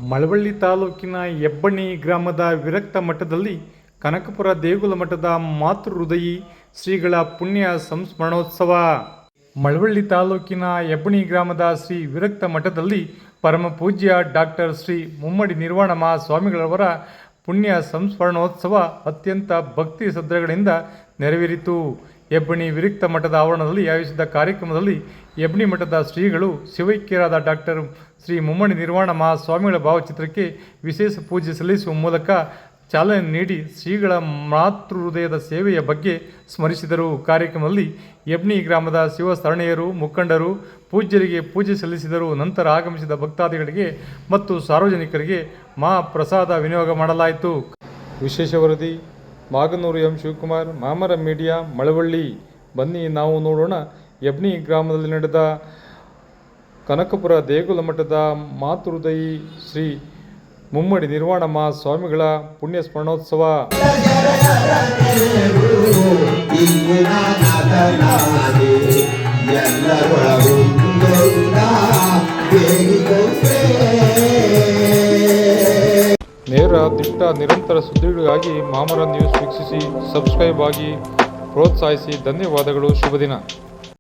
ಮಳವಳ್ಳಿ ತಾಲೂಕಿನ ಹೆಬ್ಬಣಿ ಗ್ರಾಮದ ವಿರಕ್ತ ಮಠದಲ್ಲಿ ಕನಕಪುರ ದೇಗುಲ ಮಠದ ಮಾತೃ ಹೃದಯಿ ಶ್ರೀಗಳ ಪುಣ್ಯ ಸಂಸ್ಮರಣೋತ್ಸವ. ಮಳವಳ್ಳಿ ತಾಲೂಕಿನ ಹೆಬ್ಬಣಿ ಗ್ರಾಮದ ಶ್ರೀ ವಿರಕ್ತ ಮಠದಲ್ಲಿ ಪರಮ ಪೂಜ್ಯ ಡಾಕ್ಟರ್ ಶ್ರೀ ಮುಮ್ಮಡಿ ನಿರ್ವಾಣ ಮಹಾಸ್ವಾಮಿಗಳವರ ಪುಣ್ಯ ಸಂಸ್ಮರಣೋತ್ಸವ ಅತ್ಯಂತ ಭಕ್ತಿ ಶ್ರದ್ಧೆಗಳಿಂದ ನೆರವೇರಿತು. ಹೆಬ್ಬಣಿ ವಿರಕ್ತ ಮಠದ ಆವರಣದಲ್ಲಿ ಆಯೋಜಿಸಿದ ಕಾರ್ಯಕ್ರಮದಲ್ಲಿ ಹೆಬ್ಬಣಿ ಮಠದ ಶ್ರೀಗಳು ಶಿವೈಕ್ಯರಾದ ಡಾಕ್ಟರ್ ಶ್ರೀ ಮುಮ್ಮಡಿ ನಿರ್ವಾಣ ಮಹಾಸ್ವಾಮಿಗಳ ಭಾವಚಿತ್ರಕ್ಕೆ ವಿಶೇಷ ಪೂಜೆ ಸಲ್ಲಿಸುವ ಮೂಲಕ ಚಾಲನೆ ನೀಡಿ ಶ್ರೀಗಳ ಮಾತೃ ಹೃದಯದ ಸೇವೆಯ ಬಗ್ಗೆ ಸ್ಮರಿಸಿದರು. ಕಾರ್ಯಕ್ರಮದಲ್ಲಿ ಹೆಬ್ಬಣಿ ಗ್ರಾಮದ ಶಿವಶರಣೆಯರು, ಮುಖಂಡರು, ಪೂಜ್ಯರಿಗೆ ಪೂಜೆ ಸಲ್ಲಿಸಿದರು. ನಂತರ ಆಗಮಿಸಿದ ಭಕ್ತಾದಿಗಳಿಗೆ ಮತ್ತು ಸಾರ್ವಜನಿಕರಿಗೆ ಮಹಾಪ್ರಸಾದ ವಿನಿಯೋಗ ಮಾಡಲಾಯಿತು. ವಿಶೇಷ ವರದಿ ಮಾಗನೂರು ಎಂ ಶಿವಕುಮಾರ್, ಮಾಮರ ಮೀಡಿಯಾ, ಮಳವಳ್ಳಿ. ಬನ್ನಿ ನಾವು ನೋಡೋಣ ಹೆಬ್ಬಣಿ ಗ್ರಾಮದಲ್ಲಿ ನಡೆದ ಕನಕಪುರ ದೇಗುಲ ಮಠದ ಮಾತೃಹೃದಯಿ ಶ್ರೀ ಮುಮ್ಮಡಿ ನಿರ್ವಾಣ ಮಹಾಸ್ವಾಮಿಗಳ ಪುಣ್ಯ ಸ್ಮರಣೋತ್ಸವ. ನೇರ, ದಿಟ್ಟ, ನಿರಂತರ ಸುದ್ದಿಗಳಿಗಾಗಿ ಮಾಮರ ನ್ಯೂಸ್ ವೀಕ್ಷಿಸಿ, ಸಬ್ಸ್ಕ್ರೈಬ್ ಆಗಿ, ಪ್ರೋತ್ಸಾಹಿಸಿ. ಧನ್ಯವಾದಗಳು. ಶುಭ ದಿನ.